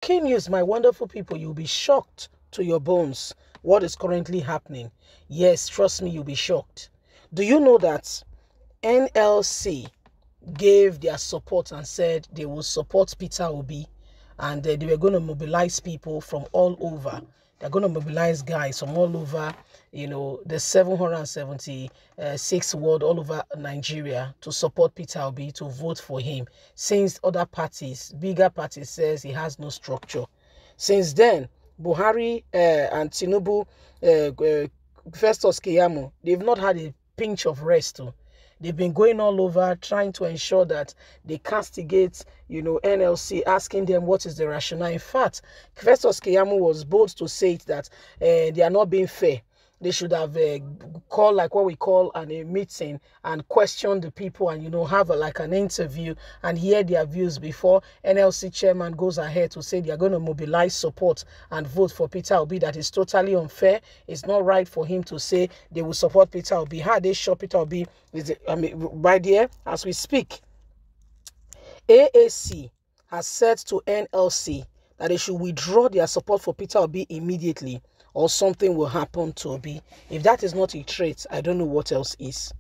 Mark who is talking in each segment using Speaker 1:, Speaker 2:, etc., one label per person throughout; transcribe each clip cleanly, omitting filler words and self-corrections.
Speaker 1: shocking news, my wonderful people. You'll be shocked to your bones what is currently happening. Yes, trust me, you'll be shocked. Do you know that NLC gave their support and said they will support Peter Obi, and they were going to mobilize people from all over. They're going to mobilize guys from all over, the 776 ward all over Nigeria to support Peter Obi, to vote for him, since other parties, bigger parties, says he has no structure. Since then, Buhari and Tinubu, Festus Keyamo, they've not had a pinch of rest too. They've been going all over trying to ensure that they castigate, NLC, asking them what is the rationale. In fact, Festus Keyamo was bold to say it that they are not being fair. They should have called like what we call a meeting and question the people and, have like an interview and hear their views before NLC chairman goes ahead to say they are going to mobilize support and vote for Peter Obi. That is totally unfair. It's not right for him to say they will support Peter Obi. How they show Peter Obi is, right there as we speak. AAC has said to NLC that they should withdraw their support for Peter Obi immediately, or something will happen to Obi. If that is not a trait, I don't know what else is.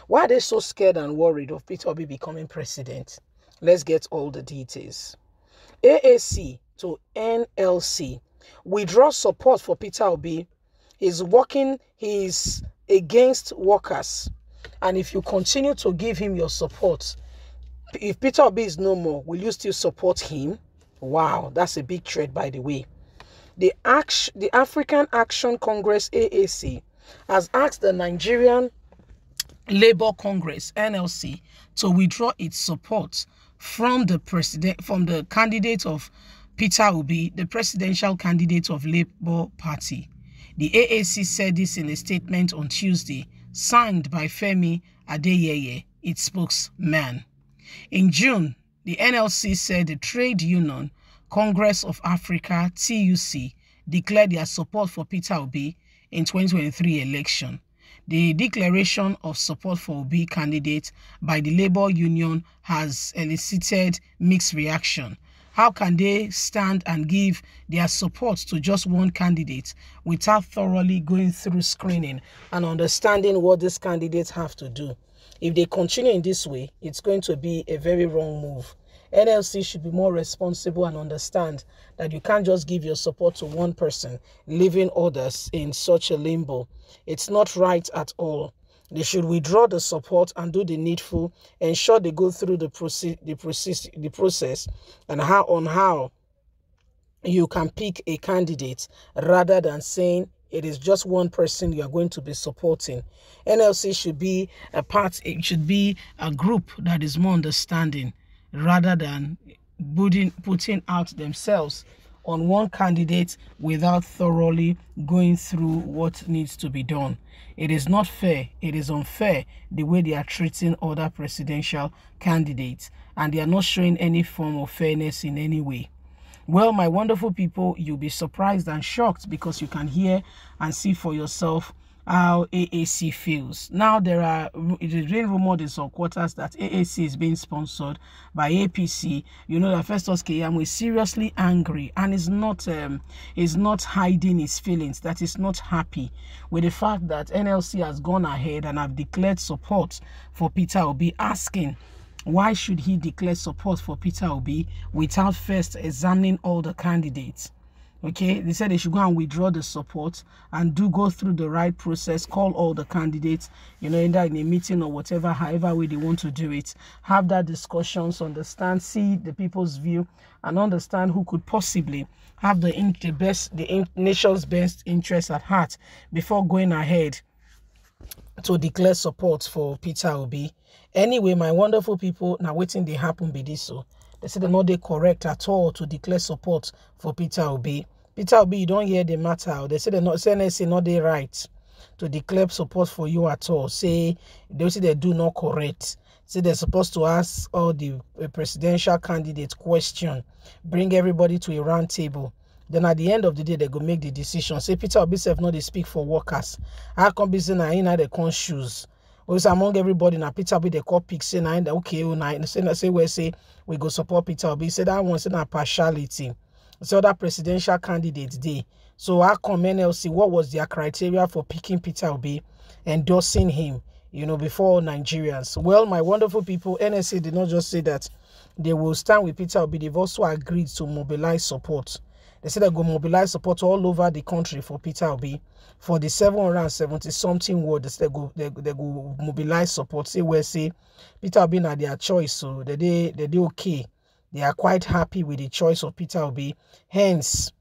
Speaker 1: Why are they so scared and worried of Peter Obi becoming president? Let's get all the details. AAC to NLC: withdraw support for Peter Obi. He's against workers. And if you continue to give him your support, if Peter Obi is no more, will you still support him? Wow, that's a big threat, by the way. The African Action Congress, AAC, has asked the Nigerian Labour Congress, NLC, to withdraw its support from the candidate of Peter Obi, the presidential candidate of Labour Party. The AAC said this in a statement on Tuesday, signed by Femi Adeyeye, its spokesman. In June, the NLC said the trade union Congress of Africa, TUC, declared their support for Peter Obi in 2023 election. The declaration of support for Obi candidate by the Labour Union has elicited mixed reaction. How can they stand and give their support to just one candidate without thoroughly going through screening and understanding what these candidates have to do? If they continue in this way, it's going to be a very wrong move. NLC should be more responsible and understand that you can't just give your support to one person, leaving others in such a limbo. It's not right at all. They should withdraw the support and do the needful, ensure they go through the process and how you can pick a candidate, rather than saying it is just one person you are going to be supporting. NLC should be it should be a group that is more understanding, rather than putting out themselves on one candidate without thoroughly going through what needs to be done. It is not fair. It is unfair the way they are treating other presidential candidates, and they are not showing any form of fairness in any way. Well, my wonderful people, you'll be surprised and shocked because you can hear and see for yourself how AAC feels. Now, it is being rumored in some quarters that AAC is being sponsored by APC. You know that Festus Keyamo is seriously angry and is not hiding his feelings, that he's not happy with the fact that NLC has gone ahead and have declared support for Peter Obi, asking why should he declare support for Peter Obi without first examining all the candidates. Okay, they said they should go and withdraw the support and go through the right process, call all the candidates, either in a meeting or whatever, however way they want to do it. Have that discussions, understand, see the people's view, and understand who could possibly have the nation's best interest at heart before going ahead to declare support for Peter Obi. Anyway, my wonderful people, now waiting they happen be this so. They said they're not correct at all to declare support for Peter Obi. Peter Obi, you don't hear the matter. They say they're not right to declare support for you at all. They say they do not correct. Say they're supposed to ask all the presidential candidates question, bring everybody to a round table. Then at the end of the day, they go make the decision. Say Peter Obi self not they speak for workers. How come be saying na they con shoes? Also among everybody now Peter Obi they call pick say na okay say we go support Peter Obi. Say that one say na partiality. So other presidential candidates dey. So how come NLC, what was their criteria for picking Peter Obi, endorsing him, before Nigerians? Well, my wonderful people, NLC did not just say that they will stand with Peter Obi, they've also agreed to mobilize support. They said they go mobilize support all over the country for Peter Obi. For the 770-something ward, they go mobilize support. Say Peter Obi na their choice, so they okay. They are quite happy with the choice of Peter Obi. Hence,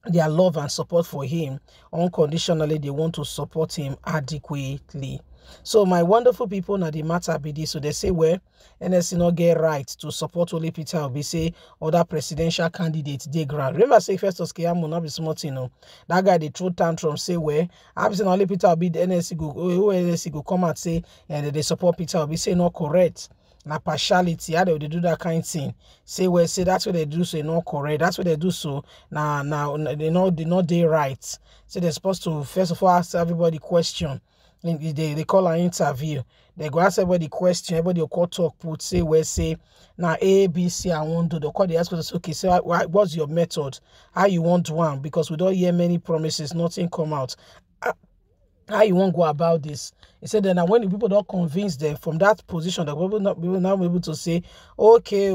Speaker 1: their love and support for him. Unconditionally, they want to support him adequately. So my wonderful people, now the matter be this. So they say, well, NSC not get right to support only Peter Obi, say other presidential candidates they grant. Remember, say Festus Keyamo not be smart, that guy they throw tantrum, say, well, I've seen only Peter Obi, the NSC go come and say, and they support Peter Obi, say not correct. Na partiality, how they do that kind of thing. Say, well, say that's what they do, so not correct. That's what they do, so now they not they right. So they're supposed to first of all ask everybody question. They call an interview. They go ask everybody question. Everybody will call talk, put say, well, say now A, B, C, I want to. They call the ask, okay, so what's your method? How you want one? Because we don't hear many promises, nothing come out. How you won't go about this? He said that now when the people don't convince them from that position, that we will now be able to say, okay,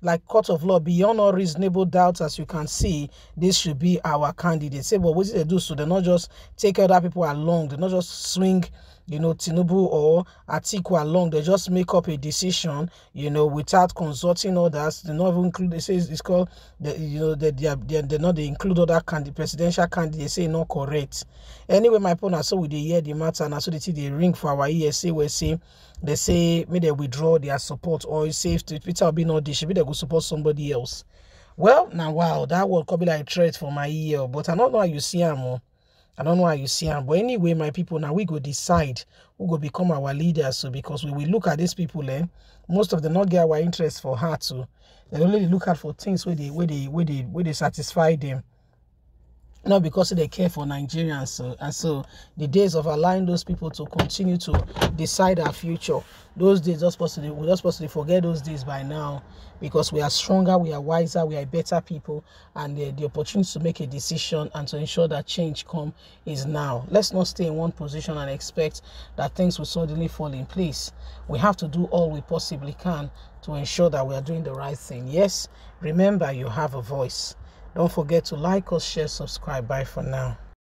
Speaker 1: like court of law, beyond all reasonable doubts, as you can see, this should be our candidate. Say, but what did they do? So they not just take other people along, they not just swing, Tinubu or Atiku along. They just make up a decision, without consulting others. They not even include. They say it's called they not they include other presidential candidates. Say not correct. Anyway, my point, so we they hear the matter, and so they ring for our ESA. We say they say maybe they withdraw their support, or say if Peter Obi not this, maybe they go support somebody else. Well, now wow, that would could be like a threat for my ear, but I don't know how you see him. I don't know how you see them, but anyway, my people, now we go decide who go become our leaders. So because we will look at these people, most of them not get our interest for heart. So they only look out for things where they satisfy them. Not because they care for Nigerians. So the days of allowing those people to continue to decide our future, those days we're just supposed to forget those days by now, because we are stronger, we are wiser, we are better people, and the opportunity to make a decision and to ensure that change come is now. Let's not stay in one position and expect that things will suddenly fall in place. We have to do all we possibly can to ensure that we are doing the right thing. Yes, remember, you have a voice. Don't forget to like us, share, subscribe. Bye for now.